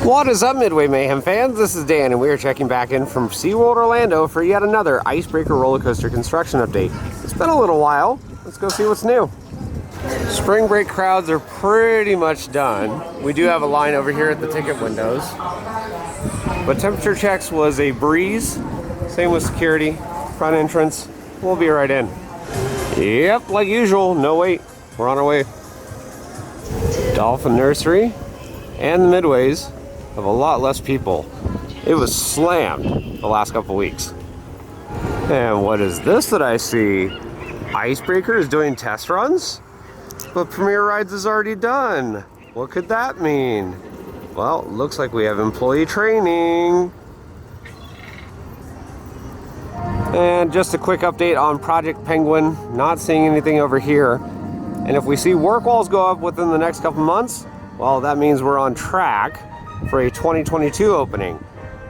What is up, Midway Mayhem fans? This is Dan, and we are checking back in from SeaWorld Orlando for yet another Icebreaker roller coaster construction update. It's been a little while. Let's go see what's new. Spring break crowds are pretty much done. We do have a line over here at the ticket windows. But temperature checks was a breeze. Same with security, front entrance. We'll be right in. Yep, like usual, no wait. We're on our way. Dolphin Nursery and the Midways have a lot less people. It was slammed the last couple weeks. And what is this that I see? Icebreaker is doing test runs? But Premier Rides is already done. What could that mean? Well, looks like we have employee training. And just a quick update on Project Penguin. Not seeing anything over here. And if we see work walls go up within the next couple months, well, that means we're on track for a 2022 opening.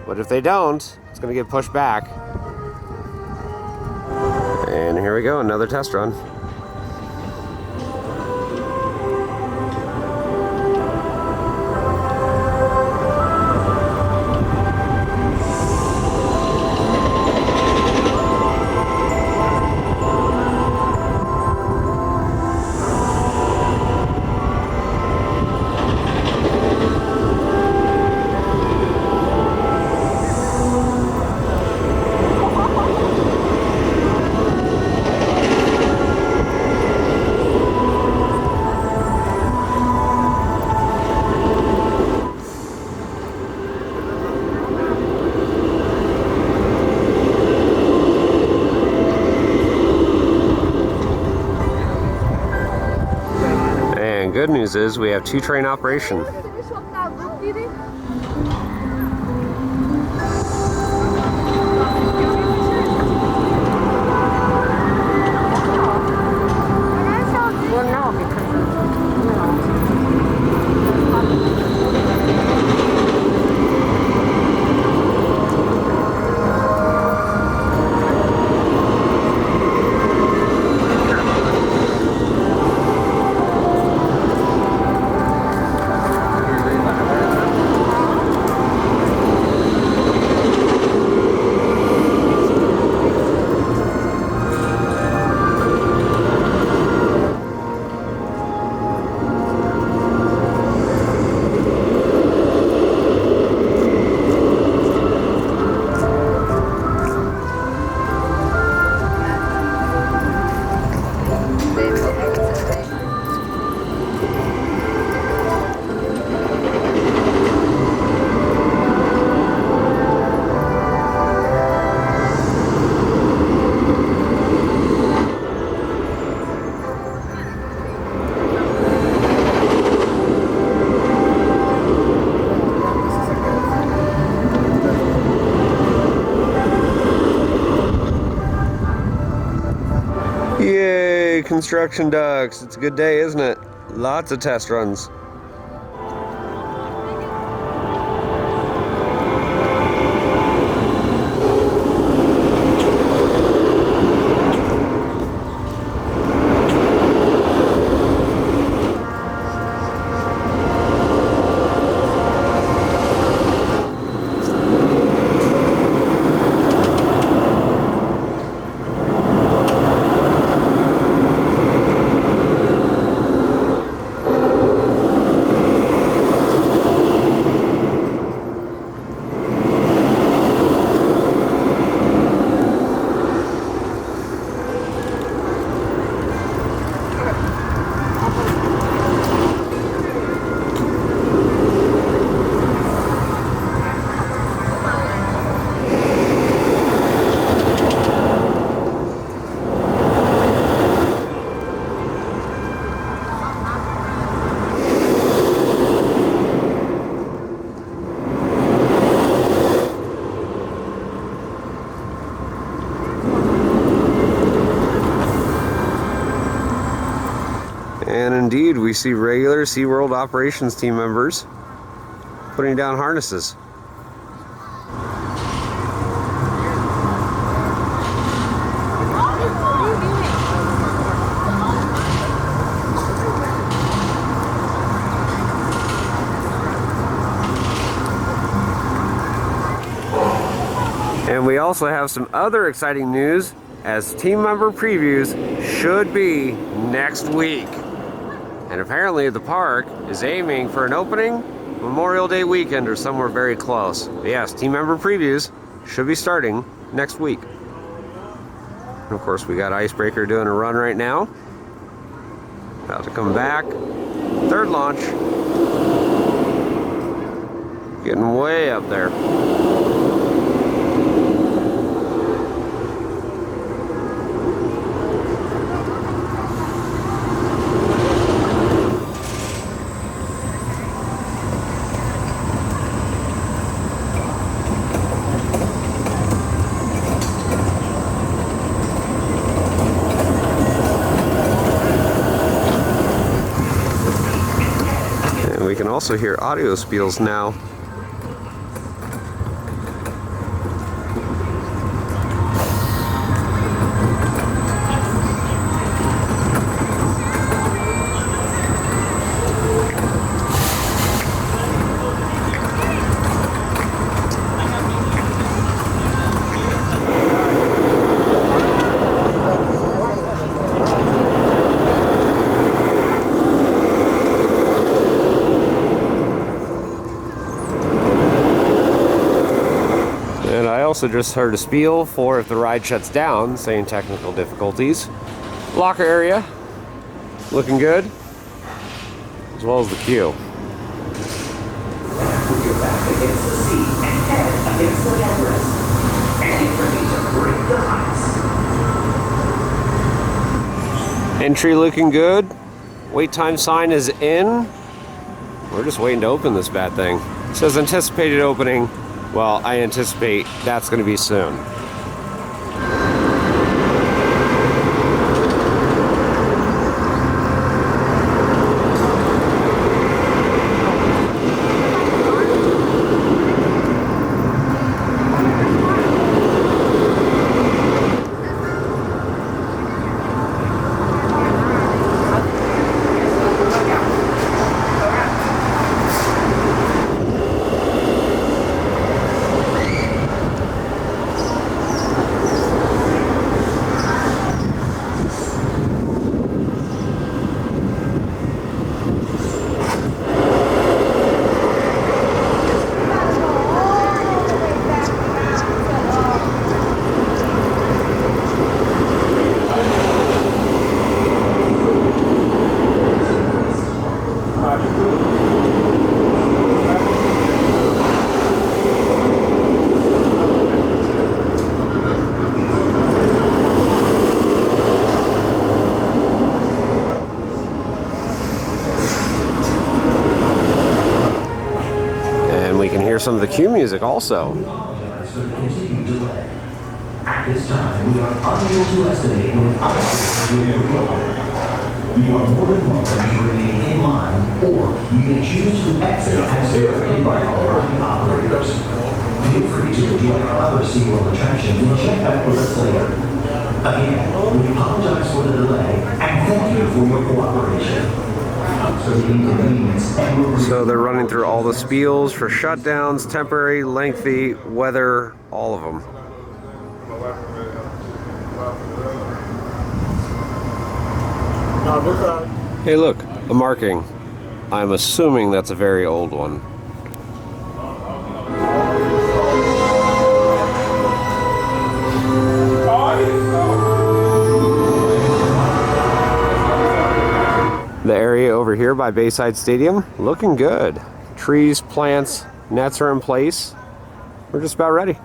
But if they don't, it's going to get pushed back. And here we go, another test run. Good news is we have 2 train operation. Yay, construction ducks. It's a good day, isn't it? Lots of test runs. And indeed, we see regular SeaWorld operations team members putting down harnesses. we also have some other exciting news, as team member previews should be next week. And apparently the park is aiming for an opening Memorial Day weekend or somewhere very close. But yes, team member previews should be starting next week. And of course, we got Icebreaker doing a run right now. About to come back. Third launch. Getting way up there. We can also hear audio spiels now. And I also just heard a spiel for if the ride shuts down, saying technical difficulties. Locker area, looking good, as well as the queue. Put your back against the seat and head against the headrest. And ready to break the ice. Entry looking good. Wait time sign is in. We're just waiting to open this bad thing. It says anticipated opening. Well, I anticipate that's going to be soon. We can hear some of the cue music also. At this time, we are unable to estimate when you are more than welcome to remain in line, or you may choose to exit as directed by our operators. Feel free to enjoy our other SeaWorld attractions and check back with us later. Again, we apologize for the delay and thank you for your cooperation. So they're running through all the spiels for shutdowns, temporary, lengthy, weather, all of them. Hey look, a marking. I'm assuming that's a very old one. The area over here by Bayside Stadium, looking good. Trees, plants, nets are in place. We're just about ready.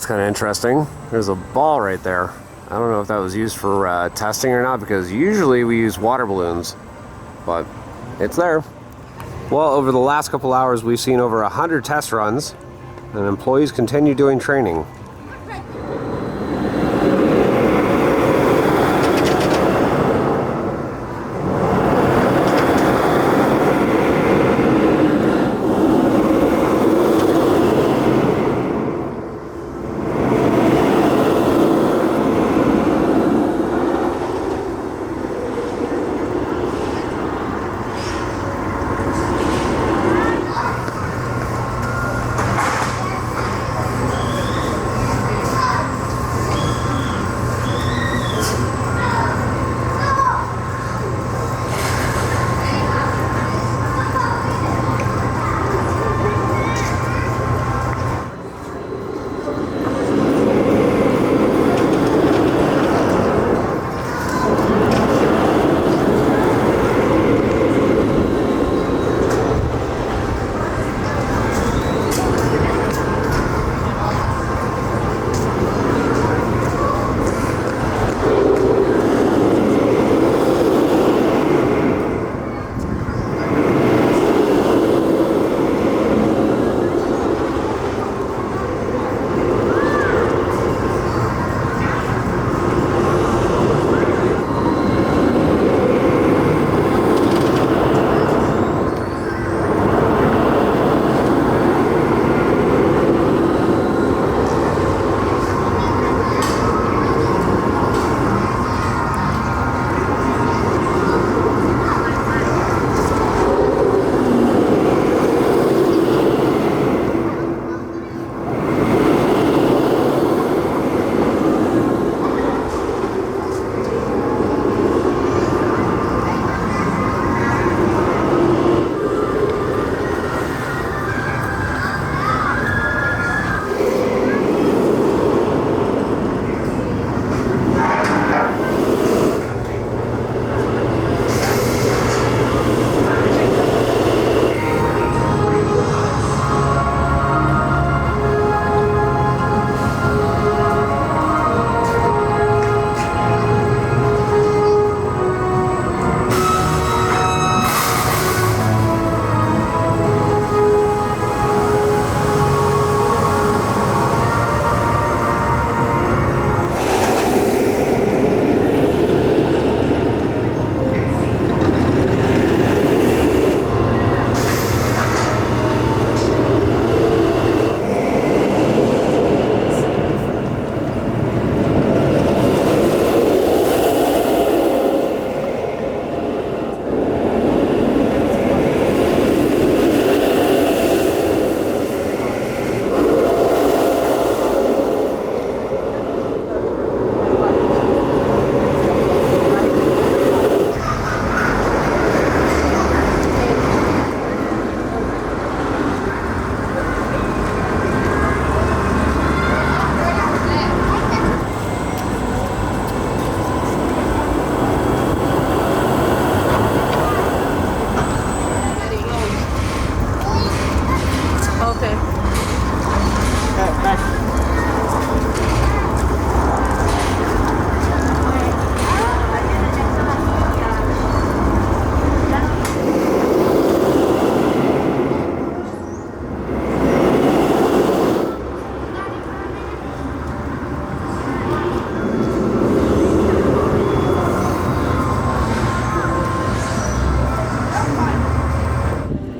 that's kind of interesting. There's a ball right there. I don't know if that was used for testing or not, because usually we use water balloons, but it's there. Well, over the last couple hours, we've seen over 100 test runs, and employees continue doing training.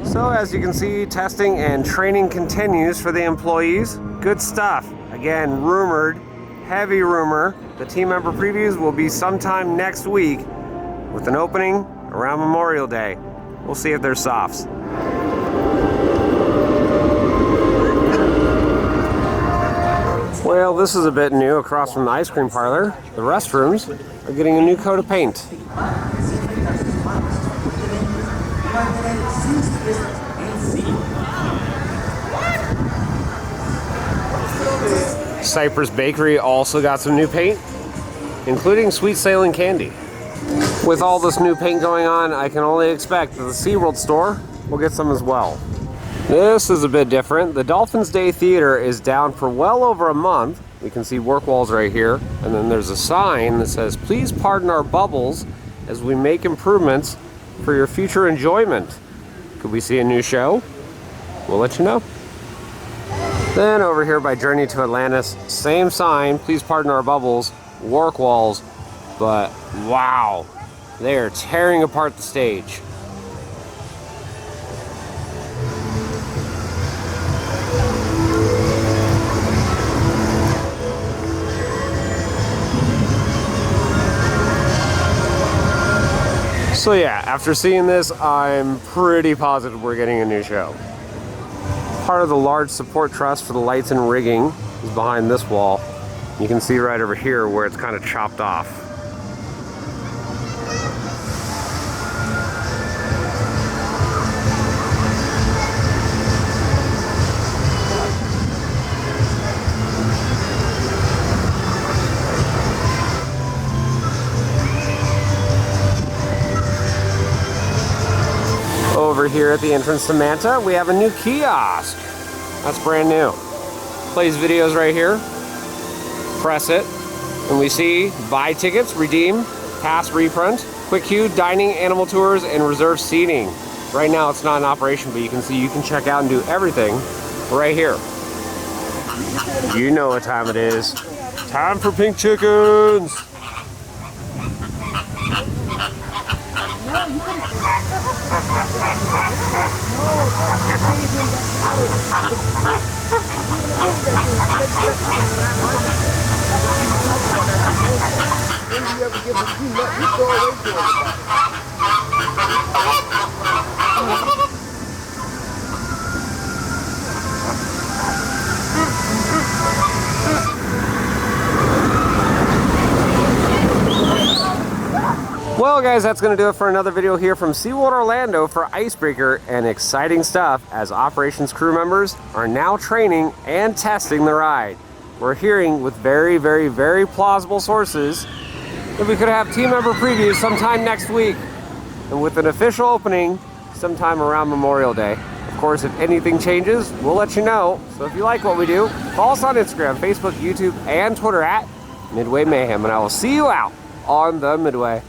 So as you can see, testing and training continues for the employees. Good stuff. Again, rumored, heavy rumor, the team member previews will be sometime next week with an opening around Memorial Day. We'll see if there's softs. Well, this is a bit new across from the ice cream parlor. The restrooms are getting a new coat of paint. Cypress Bakery also got some new paint, including Sweet Sailing Candy. With all this new paint going on, I can only expect that the SeaWorld store will get some as well. This is a bit different. The Dolphin Days Theater is down for well over a month. We can see work walls right here, and then there's a sign that says, "Please pardon our bubbles as we make improvements for your future enjoyment." Could we see a new show? We'll let you know. Then over here by Journey to Atlantis, same sign, "Please pardon our bubbles," work walls, but wow, they are tearing apart the stage. So yeah, after seeing this, I'm pretty positive we're getting a new show. Part of the large support truss for the lights and rigging is behind this wall. You can see right over here where it's kind of chopped off. Over here at the entrance to Manta, we have a new kiosk. That's brand new. Plays videos right here. Press it, and we see buy tickets, redeem, pass reprint, quick queue, dining, animal tours, and reserve seating. Right now it's not in operation, but you can see you can check out and do everything right here. You know what time it is. Time for pink chickens. Well guys, that's going to do it for another video here from SeaWorld Orlando for Icebreaker, and exciting stuff as operations crew members are now training and testing the ride. We're hearing with very, very, very plausible sources that we could have team member previews sometime next week, and with an official opening sometime around Memorial Day. Of course, if anything changes, we'll let you know. So if you like what we do, follow us on Instagram, Facebook, YouTube, and Twitter at Midway Mayhem, and I will see you out on the Midway.